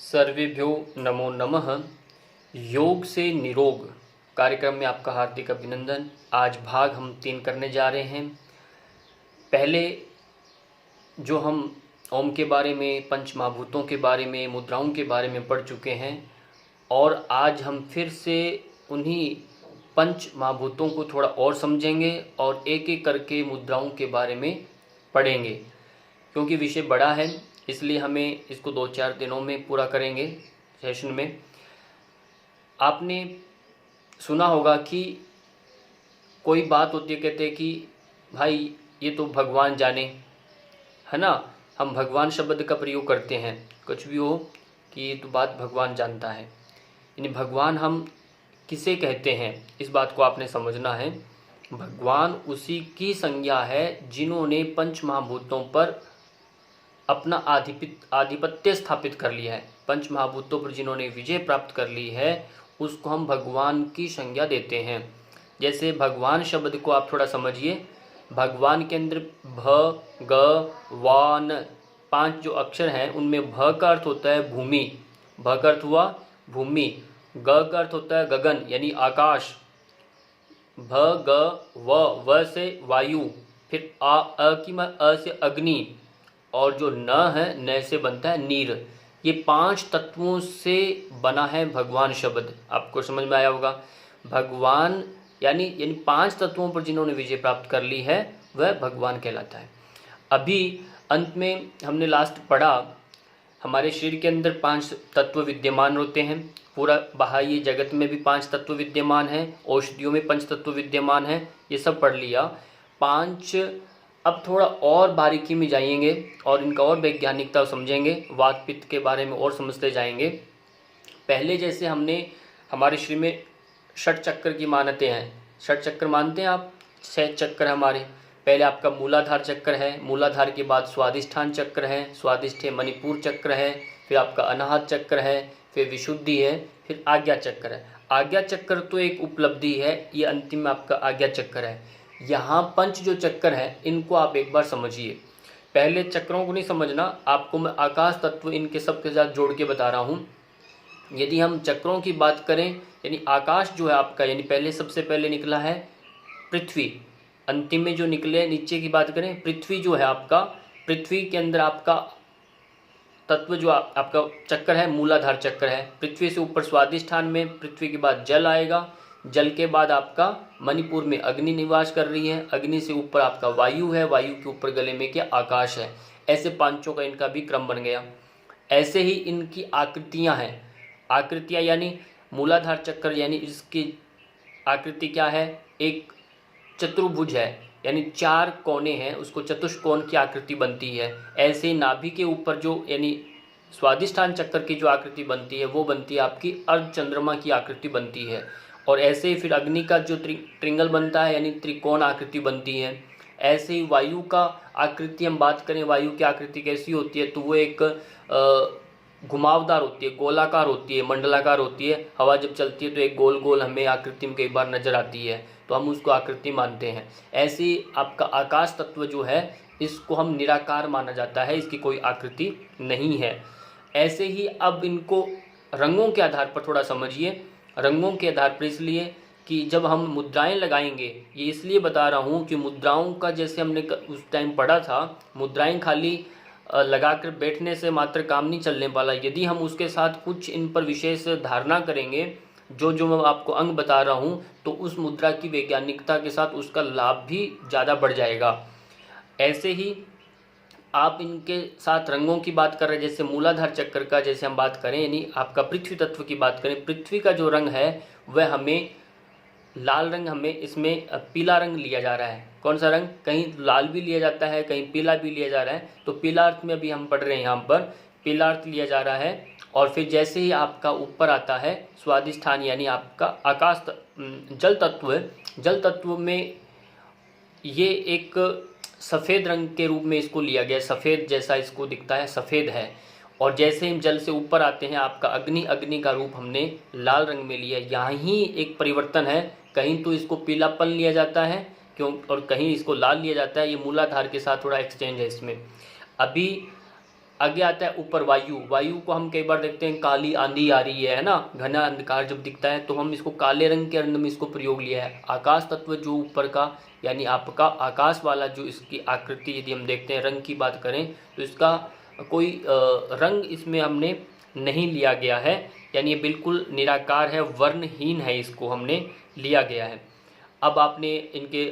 सर्वेभ्यो नमो नमः। योग से निरोग कार्यक्रम में आपका हार्दिक अभिनंदन। आज भाग हम 3 करने जा रहे हैं। पहले जो हम ओम के बारे में, पंच महाभूतों के बारे में, मुद्राओं के बारे में पढ़ चुके हैं और आज हम फिर से उन्हीं पंच महाभूतों को थोड़ा और समझेंगे और एक एक करके मुद्राओं के बारे में पढ़ेंगे। क्योंकि विषय बड़ा है इसलिए हमें इसको 2-4 दिनों में पूरा करेंगे सेशन में। आपने सुना होगा कि कोई बात होती है, कहते हैं कि भाई ये तो भगवान जाने, है ना। हम भगवान शब्द का प्रयोग करते हैं कुछ भी हो कि ये तो बात भगवान जानता है। यानी भगवान हम किसे कहते हैं इस बात को आपने समझना है। भगवान उसी की संज्ञा है जिन्होंने पंच महाभूतों पर अपना आधिपत्य स्थापित कर लिया है। पंच महाभूतों पर जिन्होंने विजय प्राप्त कर ली है उसको हम भगवान की संज्ञा देते हैं। जैसे भगवान शब्द को आप थोड़ा समझिए। भगवान के अंदर भ, ग, वान 5 जो अक्षर हैं उनमें भ का अर्थ होता है भूमि, भ का अर्थ हुआ भूमि। ग का अर्थ होता है गगन यानी आकाश। भ, ग, व से वायु। फिर अ से अग्नि और जो न है न से बनता है नीर। ये 5 तत्वों से बना है भगवान शब्द। आपको समझ में आया होगा। भगवान यानी 5 तत्वों पर जिन्होंने विजय प्राप्त कर ली है वह भगवान कहलाता है। अभी अंत में हमने लास्ट पढ़ा, हमारे शरीर के अंदर 5 तत्व विद्यमान होते हैं। पूरा बाह्य जगत में भी 5 तत्व विद्यमान हैं, औषधियों में 5 तत्व विद्यमान हैं। ये सब पढ़ लिया 5। अब थोड़ा और बारीकी में जाएंगे और इनका और वैज्ञानिकता समझेंगे, वात पित्त के बारे में और समझते जाएंगे। पहले जैसे हमने हमारे शरीर में 6 चक्र की मान्यते हैं। 6 चक्र मानते हैं आप? 6 चक्र हमारे। पहले आपका मूलाधार चक्र है, मूलाधार के बाद स्वादिष्ठान चक्र है, स्वादिष्ठ मणिपुर चक्र है, फिर आपका अनाहत चक्र है, फिर विशुद्धि है, फिर आज्ञा चक्र है। आज्ञा चक्र तो एक उपलब्धि है, ये अंतिम में आपका आज्ञा चक्र है। यहाँ 5 जो चक्र हैं इनको आप एक बार समझिए। पहले चक्रों को नहीं समझना, आपको मैं आकाश तत्व इनके सब के साथ जोड़ के बता रहा हूँ। यदि हम चक्रों की बात करें यानी आकाश जो है आपका, यानी पहले सबसे पहले निकला है पृथ्वी, अंतिम में जो निकले नीचे की बात करें पृथ्वी जो है आपका, पृथ्वी के अंदर आपका तत्व जो आपका चक्र है मूलाधार चक्र है। पृथ्वी से ऊपर स्वादिष्ठान में, पृथ्वी के बाद जल आएगा, जल के बाद आपका मणिपुर में अग्नि निवास कर रही है, अग्नि से ऊपर आपका वायु है, वायु के ऊपर गले में क्या आकाश है। ऐसे 5 का इनका भी क्रम बन गया। ऐसे ही इनकी आकृतियां हैं। आकृतियां यानी मूलाधार चक्र यानी इसकी आकृति क्या है, एक चतुर्भुज है यानी 4 कोने हैं, उसको चतुष्कोण की आकृति बनती है। ऐसे नाभि के ऊपर जो यानी स्वादिष्ठान चक्र की जो आकृति बनती है वो बनती है आपकी अर्ध चंद्रमा की आकृति बनती है। और ऐसे ही फिर अग्नि का जो त्रिंगल बनता है यानी त्रिकोण आकृति बनती है। ऐसे ही वायु का आकृति हम बात करें, वायु की आकृति कैसी होती है तो वो एक घुमावदार होती है, गोलाकार होती है, मंडलाकार होती है। हवा जब चलती है तो एक गोल गोल हमें आकृति में कई बार नजर आती है तो हम उसको आकृति मानते हैं। ऐसे ही आपका आकाश तत्व जो है इसको हम निराकार माना जाता है, इसकी कोई आकृति नहीं है। ऐसे ही अब इनको रंगों के आधार पर थोड़ा समझिए। रंगों के आधार पर इसलिए कि जब हम मुद्राएं लगाएंगे, ये इसलिए बता रहा हूँ कि मुद्राओं का जैसे हमने उस टाइम पढ़ा था, मुद्राएं खाली लगाकर बैठने से मात्र काम नहीं चलने वाला। यदि हम उसके साथ कुछ इन पर विशेष धारणा करेंगे, जो मैं आपको अंग बता रहा हूँ, तो उस मुद्रा की वैज्ञानिकता के साथ उसका लाभ भी ज़्यादा बढ़ जाएगा। ऐसे ही आप इनके साथ रंगों की बात कर रहे हैं, जैसे मूलाधार चक्र का जैसे हम बात करें यानी आपका पृथ्वी तत्व की बात करें, पृथ्वी का जो रंग है वह हमें लाल रंग, हमें इसमें पीला रंग लिया जा रहा है। कौन सा रंग? कहीं लाल भी लिया जाता है, कहीं पीला भी लिया जा रहा है। तो पीला अर्थ में अभी हम पढ़ रहे हैं, यहाँ पर पीला अर्थ लिया जा रहा है। और फिर जैसे ही आपका ऊपर आता है स्वादिष्ठान यानी आपका आकाश जल तत्व, जल तत्व में ये एक सफ़ेद रंग के रूप में इसको लिया गया, सफ़ेद जैसा इसको दिखता है, सफ़ेद है। और जैसे हम जल से ऊपर आते हैं आपका अग्नि, अग्नि का रूप हमने लाल रंग में लिया। यहाँ ही एक परिवर्तन है, कहीं तो इसको पीलापन लिया जाता है क्यों, और कहीं इसको लाल लिया जाता है। ये मूलाधार के साथ थोड़ा एक्सचेंज है इसमें। अभी आगे आता है ऊपर वायु। वायु को हम कई बार देखते हैं काली आंधी आ रही है ना, घना अंधकार जब दिखता है तो हम इसको काले रंग के अंदर में इसको प्रयोग लिया है। आकाश तत्व जो ऊपर का यानी आपका आकाश वाला जो इसकी आकृति यदि हम देखते हैं, रंग की बात करें तो इसका कोई रंग इसमें हमने नहीं लिया गया है, यानी ये बिल्कुल निराकार है, वर्णहीन है, इसको हमने लिया गया है। अब आपने इनके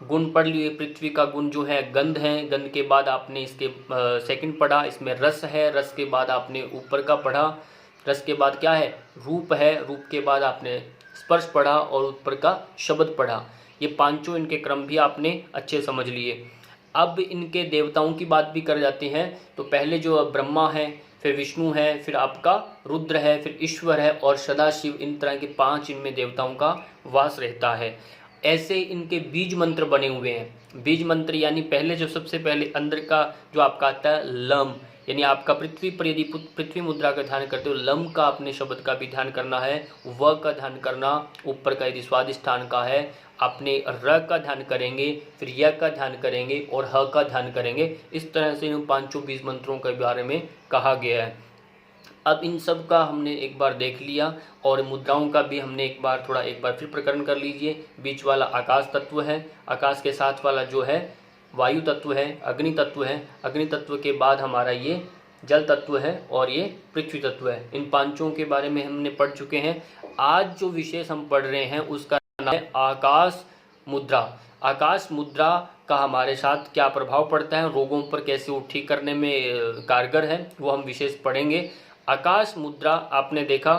गुण पढ़ लिए। पृथ्वी का गुण जो है गंध है, गंध के बाद आपने इसके सेकंड पढ़ा, इसमें रस है, रस के बाद आपने ऊपर का पढ़ा, रस के बाद क्या है रूप है, रूप के बाद आपने स्पर्श पढ़ा और ऊपर का शब्द पढ़ा। ये पांचों इनके क्रम भी आपने अच्छे समझ लिए। अब इनके देवताओं की बात भी कर जाते हैं। तो पहले जो ब्रह्मा है, फिर विष्णु है, फिर आपका रुद्र है, फिर ईश्वर है और सदाशिव, इन तरह के 5 इनमें देवताओं का वास रहता है। ऐसे इनके बीज मंत्र बने हुए हैं। बीज मंत्र यानी पहले जो सबसे पहले अंदर का जो आपका आता है लम, यानी आपका पृथ्वी पर यदि पृथ्वी मुद्रा का ध्यान करते हो, लम का अपने शब्द का भी ध्यान करना है, व का ध्यान करना, ऊपर का यदि स्वादिष्ठान का है आपने र का ध्यान करेंगे, फिर य का ध्यान करेंगे और ह का ध्यान करेंगे। इस तरह से इन 5 बीज मंत्रों के बारे में कहा गया है। अब इन सब का हमने एक बार देख लिया और मुद्राओं का भी हमने एक बार फिर प्रकरण कर लीजिए। बीच वाला आकाश तत्व है, आकाश के साथ वाला जो है वायु तत्व है, अग्नि तत्व है, अग्नि तत्व के बाद हमारा ये जल तत्व है और ये पृथ्वी तत्व है। इन 5 के बारे में हमने पढ़ चुके हैं। आज जो विशेष हम पढ़ रहे हैं उसका नाम है आकाश मुद्रा। आकाश मुद्रा का हमारे साथ क्या प्रभाव पड़ता है, रोगों पर कैसे वो ठीक करने में कारगर है, वो हम विशेष पढ़ेंगे। आकाश मुद्रा आपने देखा,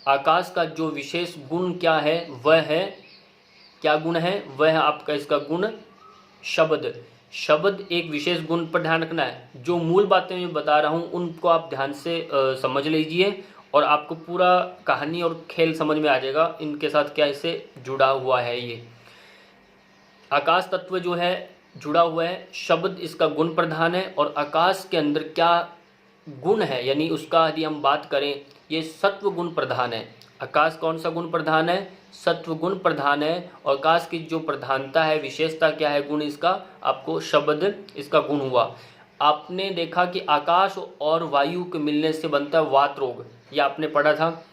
आकाश का जो विशेष गुण क्या है वह है, क्या गुण है वह है आपका इसका गुण शब्द। शब्द एक विशेष गुण पर ध्यान रखना है। जो मूल बातें मैं बता रहा हूँ उनको आप ध्यान से समझ लीजिए और आपको पूरा कहानी और खेल समझ में आ जाएगा इनके साथ क्या इससे जुड़ा हुआ है। ये आकाश तत्व जो है जुड़ा हुआ है, शब्द इसका गुण प्रधान है और आकाश के अंदर क्या गुण है, यानी उसका यदि हम बात करें ये सत्व गुण प्रधान है। आकाश कौन सा गुण प्रधान है, सत्व गुण प्रधान है। और आकाश की जो प्रधानता है, विशेषता क्या है, गुण इसका आपको शब्द इसका गुण हुआ। आपने देखा कि आकाश और वायु के मिलने से बनता है वात रोग, ये आपने पढ़ा था।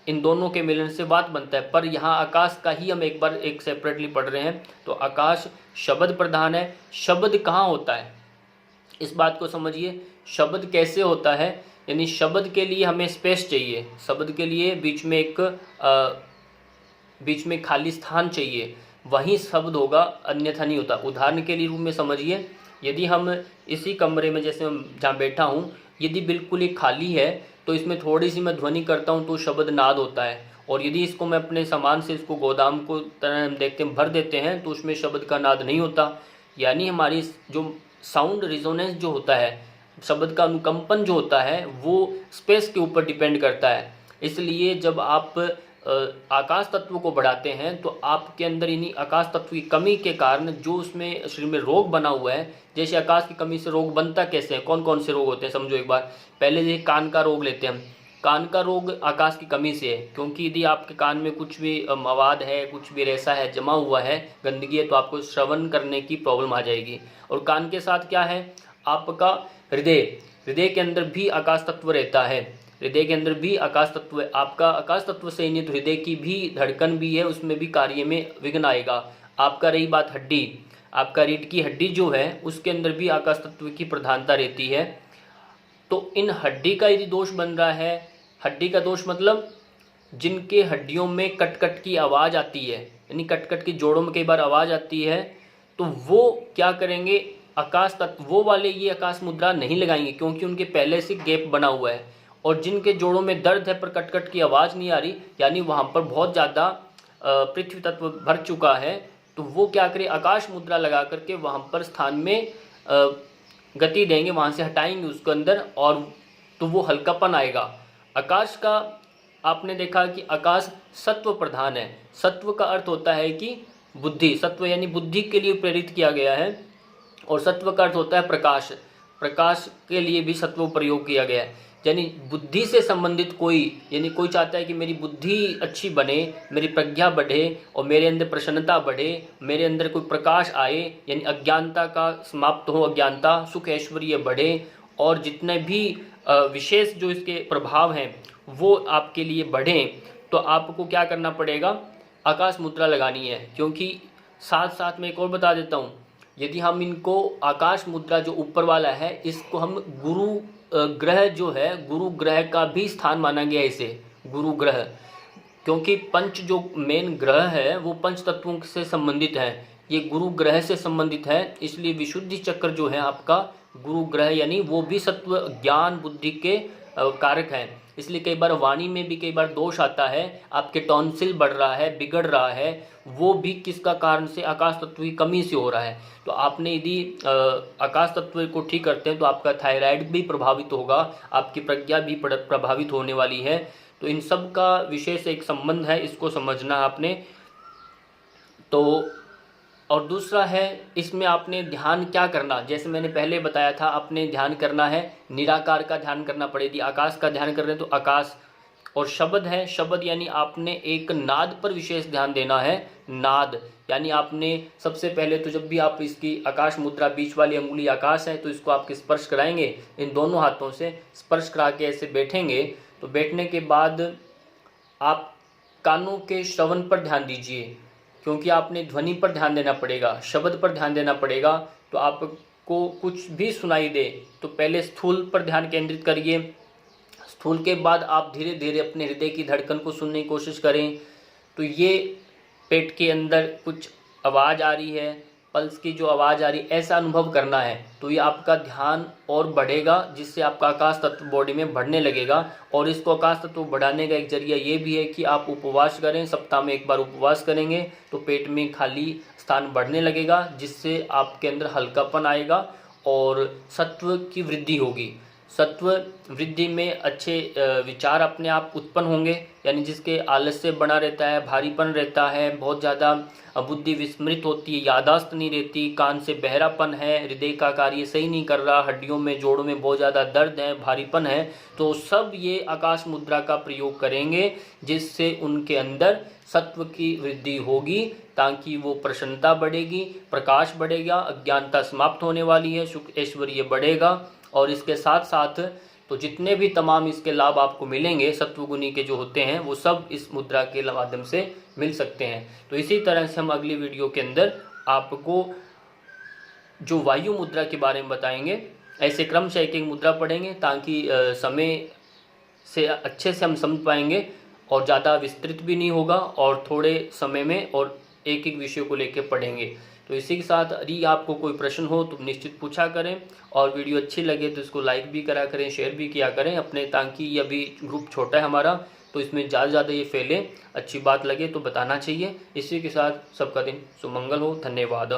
इन दोनों के मिलन से वात बनता है, पर यहाँ आकाश का ही हम एक सेपरेटली पढ़ रहे हैं। तो आकाश शब्द प्रधान है। शब्द कहाँ होता है इस बात को समझिए। शब्द कैसे होता है, यानी शब्द के लिए हमें स्पेस चाहिए, शब्द के लिए बीच में खाली स्थान चाहिए, वहीं शब्द होगा, अन्यथा नहीं होता। उदाहरण के लिए रूप में समझिए, यदि हम इसी कमरे में जैसे जहाँ बैठा हूँ यदि बिल्कुल ही खाली है तो इसमें थोड़ी सी मैं ध्वनि करता हूँ तो शब्द नाद होता है। और यदि इसको मैं अपने सामान से इसको गोदाम को तरह हम देखते हैं भर देते हैं तो उसमें शब्द का नाद नहीं होता। यानी हमारी जो साउंड रिजोनेंस जो होता है, शब्द का अनुकंपन जो होता है वो स्पेस के ऊपर डिपेंड करता है। इसलिए जब आप आकाश तत्व को बढ़ाते हैं तो आपके अंदर इन्हीं आकाश तत्व की कमी के कारण जो उसमें शरीर में रोग बना हुआ है, जैसे आकाश की कमी से रोग बनता कैसे है, कौन कौन से रोग होते हैं समझो एक बार। पहले जैसे कान का रोग लेते हैं हम, कान का रोग आकाश की कमी से है, क्योंकि यदि आपके कान में कुछ भी मवाद है, कुछ भी ऐसा है जमा हुआ है, गंदगी है, तो आपको श्रवण करने की प्रॉब्लम आ जाएगी। और कान के साथ क्या है आपका हृदय, हृदय के अंदर भी आकाश तत्व रहता है, हृदय के अंदर भी आकाश तत्व है। आपका आकाश तत्व से नहीं तो हृदय की भी धड़कन भी है, उसमें भी कार्य में विघ्न आएगा। आपका रही बात हड्डी, आपका रीढ़ की हड्डी जो है उसके अंदर भी आकाश तत्व की प्रधानता रहती है। तो इन हड्डी का यदि दोष बन रहा है, हड्डी का दोष मतलब जिनके हड्डियों में कट कट की आवाज़ आती है, यानी कट कट की जोड़ों में कई बार आवाज़ आती है, तो वो क्या करेंगे आकाश तत्व वो वाले ये आकाश मुद्रा नहीं लगाएंगे, क्योंकि उनके पहले से गैप बना हुआ है। और जिनके जोड़ों में दर्द है पर कट कट की आवाज़ नहीं आ रही, यानी वहाँ पर बहुत ज़्यादा पृथ्वी तत्व भर चुका है, तो वो क्या करें आकाश मुद्रा लगा करके वहाँ पर स्थान में गति देंगे, वहाँ से हटाएंगे उसके अंदर, और तो वो हल्कापन आएगा। आकाश का आपने देखा कि आकाश सत्व प्रधान है। सत्व का अर्थ होता है कि बुद्धि, सत्व यानी बुद्धि के लिए प्रेरित किया गया है। और सत्व का अर्थ होता है प्रकाश, प्रकाश के लिए भी सत्व प्रयोग किया गया है। यानी बुद्धि से संबंधित कोई, यानी कोई चाहता है कि मेरी बुद्धि अच्छी बने, मेरी प्रज्ञा बढ़े और मेरे अंदर प्रसन्नता बढ़े, मेरे अंदर कोई प्रकाश आए, यानी अज्ञानता का समाप्त हो, अज्ञानता सुख ऐश्वर्य बढ़े और जितने भी विशेष जो इसके प्रभाव हैं वो आपके लिए बढ़ें, तो आपको क्या करना पड़ेगा, आकाश मुद्रा लगानी है। क्योंकि साथ साथ में एक और बता देता हूँ, यदि हम इनको आकाश मुद्रा जो ऊपर वाला है इसको हम गुरु ग्रह जो है, गुरु ग्रह का भी स्थान माना गया है इसे, गुरु ग्रह, क्योंकि पंच जो मेन ग्रह है वो पंच तत्वों से संबंधित है, ये गुरु ग्रह से संबंधित है। इसलिए विशुद्धि चक्र जो है आपका गुरु ग्रह, यानी वो भी सत्व ज्ञान बुद्धि के कारक हैं। इसलिए कई बार वाणी में भी कई बार दोष आता है, आपके टॉन्सिल बढ़ रहा है, बिगड़ रहा है, वो भी किसका कारण से, आकाश तत्व की कमी से हो रहा है। तो आपने यदि आकाश तत्व को ठीक करते हैं तो आपका थायराइड भी प्रभावित होगा, आपकी प्रज्ञा भी प्रभावित होने वाली है। तो इन सब का विशेष एक संबंध है, इसको समझना आपने। तो और दूसरा है, इसमें आपने ध्यान क्या करना, जैसे मैंने पहले बताया था, आपने ध्यान करना है निराकार का ध्यान करना पड़ेगी, आकाश का ध्यान कर रहे हैं तो आकाश। और शब्द है, शब्द यानी आपने एक नाद पर विशेष ध्यान देना है, नाद यानी आपने सबसे पहले तो जब भी आप इसकी आकाश मुद्रा, बीच वाली अंगुली आकाश है तो इसको आप स्पर्श कराएंगे, इन दोनों हाथों से स्पर्श करा के ऐसे बैठेंगे। तो बैठने के बाद आप कानों के श्रवण पर ध्यान दीजिए, क्योंकि आपने ध्वनि पर ध्यान देना पड़ेगा, शब्द पर ध्यान देना पड़ेगा। तो आपको कुछ भी सुनाई दे तो पहले स्थूल पर ध्यान केंद्रित करिए, स्थूल के बाद आप धीरे धीरे अपने हृदय की धड़कन को सुनने की कोशिश करें। तो ये पेट के अंदर कुछ आवाज़ आ रही है, पल्स की जो आवाज़ आ रही है, ऐसा अनुभव करना है। तो ये आपका ध्यान और बढ़ेगा, जिससे आपका आकाश तत्व बॉडी में बढ़ने लगेगा। और इसको आकाश तत्व बढ़ाने का एक जरिया ये भी है कि आप उपवास करें, सप्ताह में एक बार उपवास करेंगे तो पेट में खाली स्थान बढ़ने लगेगा, जिससे आपके अंदर हल्कापन आएगा और सत्व की वृद्धि होगी। सत्व वृद्धि में अच्छे विचार अपने आप उत्पन्न होंगे, यानी जिसके आलस्य बना रहता है, भारीपन रहता है, बहुत ज़्यादा बुद्धि विस्मृत होती है, यादाश्त नहीं रहती, कान से बहरापन है, हृदय का कार्य सही नहीं कर रहा, हड्डियों में जोड़ों में बहुत ज़्यादा दर्द है, भारीपन है, तो सब ये आकाश मुद्रा का प्रयोग करेंगे, जिससे उनके अंदर सत्व की वृद्धि होगी, ताकि वो प्रसन्नता बढ़ेगी, प्रकाश बढ़ेगा, अज्ञानता समाप्त होने वाली है, सुख ऐश्वर्य बढ़ेगा। और इसके साथ साथ तो जितने भी तमाम इसके लाभ आपको मिलेंगे सत्वगुणी के जो होते हैं, वो सब इस मुद्रा के माध्यम से मिल सकते हैं। तो इसी तरह से हम अगली वीडियो के अंदर आपको जो वायु मुद्रा के बारे में बताएंगे। ऐसे क्रम से एक एक मुद्रा पढ़ेंगे, ताकि समय से अच्छे से हम समझ पाएंगे और ज़्यादा विस्तृत भी नहीं होगा, और थोड़े समय में और एक एक विषय को लेकर पढ़ेंगे। तो इसी के साथ यदि आपको कोई प्रश्न हो तो निश्चित पूछा करें, और वीडियो अच्छी लगे तो इसको लाइक भी करा करें, शेयर भी किया करें अपने, ताकि ये अभी ग्रुप छोटा है हमारा, तो इसमें ज़्यादा ये फैले, अच्छी बात लगे तो बताना चाहिए। इसी के साथ सबका दिन सुमंगल हो। धन्यवाद।